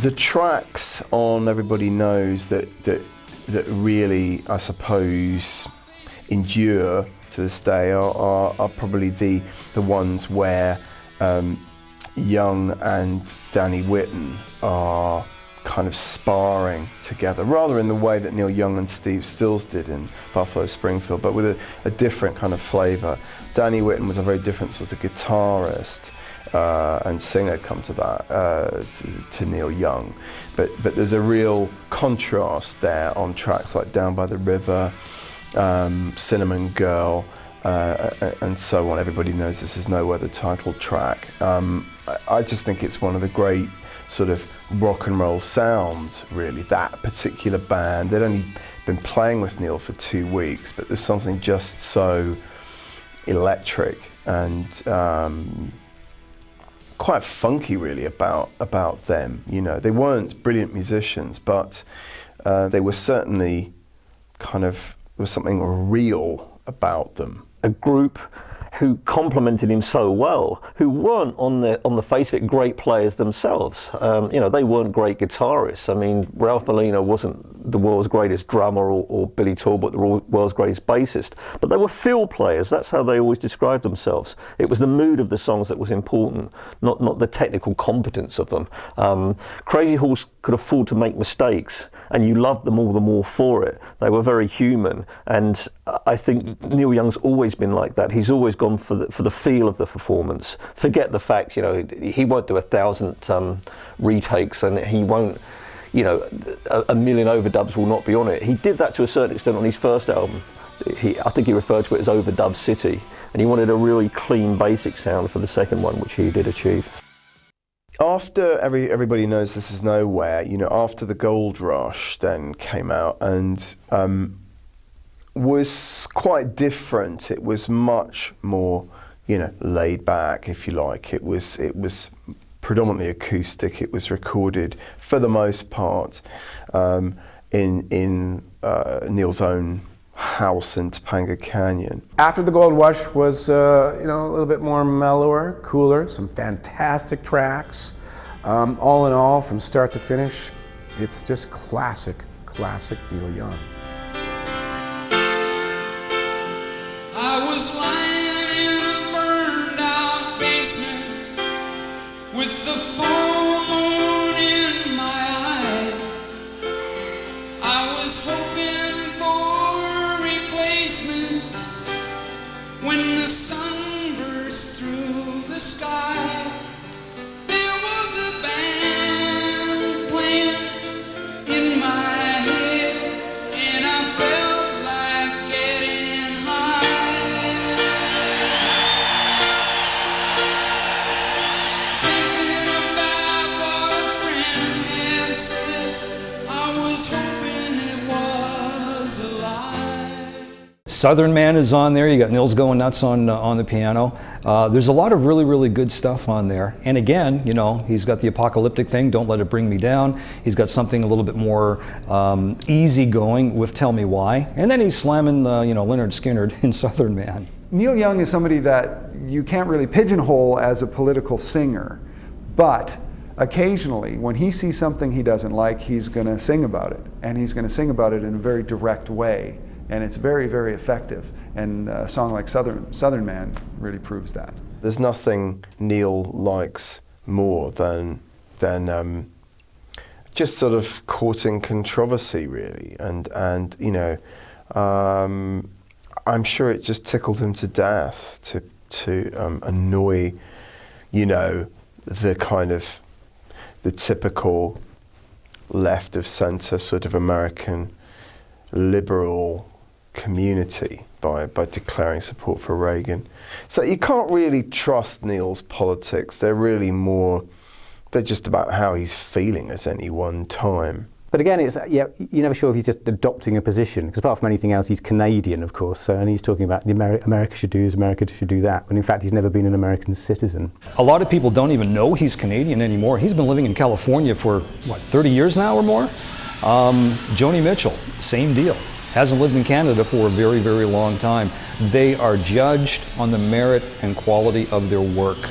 The tracks on Everybody Knows that really, I suppose, endure to this day are probably the ones where Young and Danny Whitten are kind of sparring together, rather in the way that Neil Young and Steve Stills did in Buffalo Springfield, but with a different kind of flavour. Danny Whitten was a very different sort of guitarist and singer, come to that, to Neil Young. But there's a real contrast there on tracks like Down by the River, Cinnamon Girl, and so on. Everybody Knows This Is Nowhere, the title track. I just think it's one of the great sort of rock and roll sounds, really, that particular band. They'd only been playing with Neil for 2 weeks, but there's something just so electric and quite funky, really, about them. You know, they weren't brilliant musicians, but they were certainly there was something real about them. A group who complemented him so well, who weren't on the face of it great players themselves. They weren't great guitarists. I mean, Ralph Molina wasn't the world's greatest drummer, or Billy Talbot the world's greatest bassist, but they were field players. That's how they always described themselves. It was the mood of the songs that was important, not the technical competence of them. Crazy Horse could afford to make mistakes, and you loved them all the more for it. They were very human, and I think Neil Young's always been like that. He's always gone for the feel of the performance. Forget the fact, he won't do 1,000 retakes, and he won't, a million overdubs will not be on it. He did that to a certain extent on his first album. I think he referred to it as Overdub City, and he wanted a really clean, basic sound for the second one, which he did achieve. After Everybody Knows This Is Nowhere, after the Gold Rush then came out and was quite different. It was much more, laid back, if you like. It was predominantly acoustic. It was recorded for the most part in Neil's own house in Topanga Canyon. After the Gold Rush was a little bit more mellower, cooler, some fantastic tracks. All in all, from start to finish, it's just classic Neil Young. I was lying in a burned out basement with the full moon in my eye. I was hoping for a replacement when the sun burst through the sky. There was a band playing in my head, and I felt like getting high. Thinking about what a friend had said, I was hoping it was a lie. Southern Man is on there. You got Nils going nuts on the piano. There's a lot of really, really good stuff on there. And again, he's got the apocalyptic thing, Don't Let It Bring Me Down. He's got something a little bit more easygoing with Tell Me Why. And then he's slamming, Lynyrd Skynyrd in Southern Man. Neil Young is somebody that you can't really pigeonhole as a political singer, but occasionally when he sees something he doesn't like, he's going to sing about it. And he's going to sing about it in a very direct way. And it's very, very effective. And a song like Southern Man really proves that. There's nothing Neil likes more than just sort of courting controversy, really. And I'm sure it just tickled him to death to annoy, the kind of the typical left of centre sort of American liberal community by declaring support for Reagan. So you can't really trust Neil's politics. They're just about how he's feeling at any one time. But again, you're never sure if he's just adopting a position, because apart from anything else, he's Canadian, of course, and he's talking about America should do this, America should do that, when in fact he's never been an American citizen. A lot of people don't even know he's Canadian anymore. He's been living in California for, 30 years now or more? Joni Mitchell, same deal. Hasn't lived in Canada for a very, very long time. They are judged on the merit and quality of their work.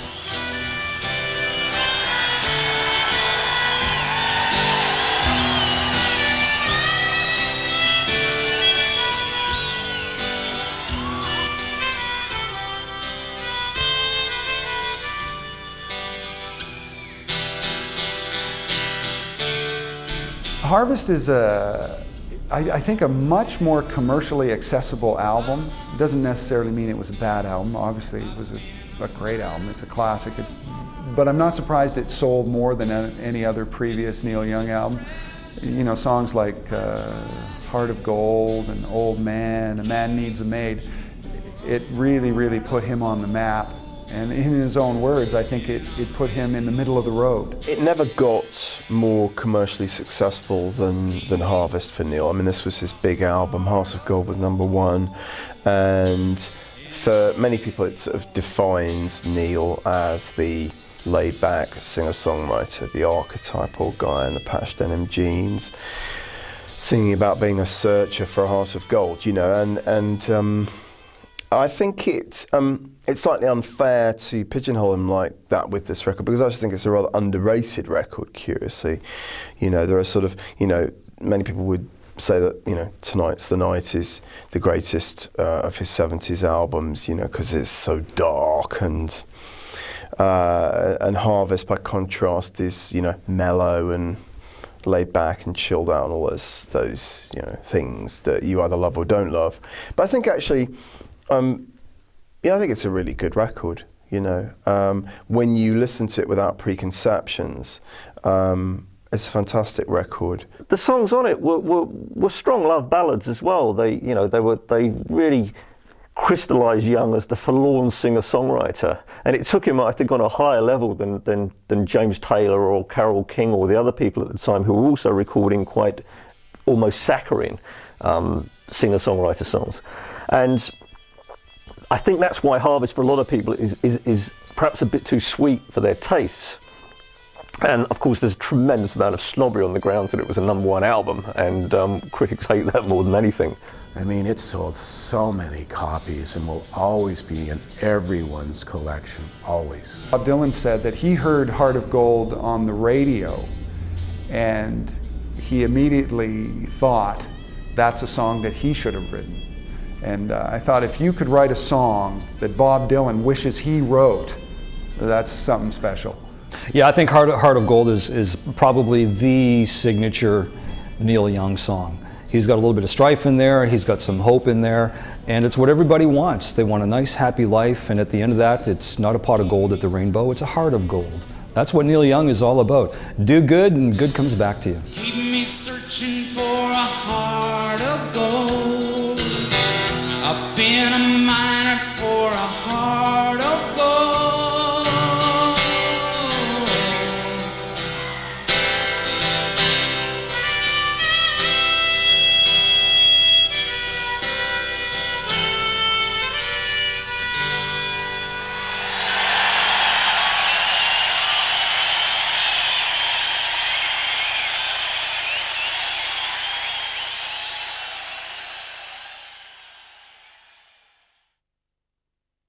Harvest is I think a much more commercially accessible album. It doesn't necessarily mean it was a bad album. Obviously it was a great album, it's a classic. But I'm not surprised it sold more than any other previous Neil Young album. You know, songs like Heart of Gold and Old Man, A Man Needs a Maid, it really, really put him on the map. And in his own words, I think it put him in the middle of the road. It never got more commercially successful than Harvest for Neil. I mean, this was his big album. Heart of Gold was #1, and for many people it sort of defines Neil as the laid-back singer-songwriter, the archetypal guy in the patched denim jeans, singing about being a searcher for a heart of gold, you know, and I think it's slightly unfair to pigeonhole him like that with this record, because I just think it's a rather underrated record, curiously. You know, there are sort of, you know, many people would say that, you know, Tonight's the Night is the greatest of his 70s albums, you know, because it's so dark, and Harvest, by contrast, is, you know, mellow and laid back and chilled out and all those you know, things that you either love or don't love. But I think actually, yeah, I think it's a really good record, you know. When you listen to it without preconceptions, it's a fantastic record. The songs on it were strong love ballads as well. They really crystallised Young as the forlorn singer-songwriter, and it took him, I think, on a higher level than James Taylor or Carole King or the other people at the time who were also recording quite almost saccharine singer-songwriter songs. And I think that's why Harvest for a lot of people is perhaps a bit too sweet for their tastes. And of course there's a tremendous amount of snobbery on the grounds that it was a #1 album, and critics hate that more than anything. I mean, it sold so many copies and will always be in everyone's collection, always. Bob Dylan said that he heard Heart of Gold on the radio, and he immediately thought that's a song that he should have written. And I thought, if you could write a song that Bob Dylan wishes he wrote, that's something special. Yeah, I think Heart of Gold is probably the signature Neil Young song. He's got a little bit of strife in there, he's got some hope in there, and it's what everybody wants. They want a nice, happy life, and at the end of that, it's not a pot of gold at the rainbow, it's a heart of gold. That's what Neil Young is all about. Do good, and good comes back to you. Keep me searching for a heart of gold. I've been a miner for a heart of gold.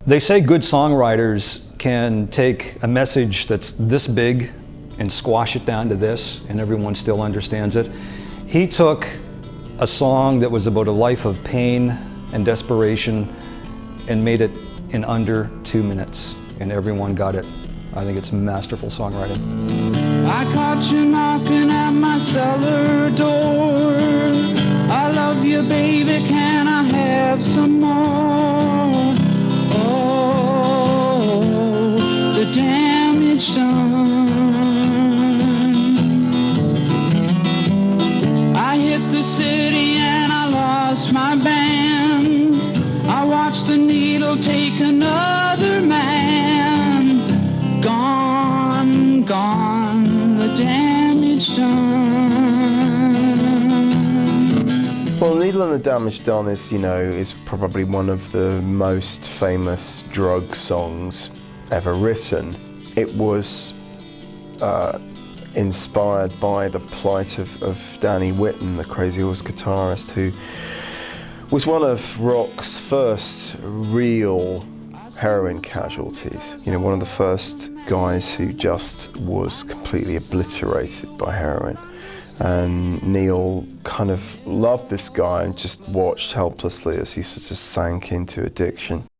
They say good songwriters can take a message that's this big and squash it down to this, and everyone still understands it. He took a song that was about a life of pain and desperation and made it in under 2 minutes, and everyone got it. I think it's masterful songwriting. I caught you knocking at my cellar door. I love you, baby, can I have some more? Oh, the damage done. I hit the city and I lost my band. I watched the needle take another man. Gone, gone, the damage done. Well, Needle and the Damage Done is, you know, is probably one of the most famous drug songs ever written. It was inspired by the plight of Danny Whitten, the Crazy Horse guitarist, who was one of rock's first real heroin casualties. You know, one of the first guys who just was completely obliterated by heroin. And Neil kind of loved this guy and just watched helplessly as he sort of sank into addiction.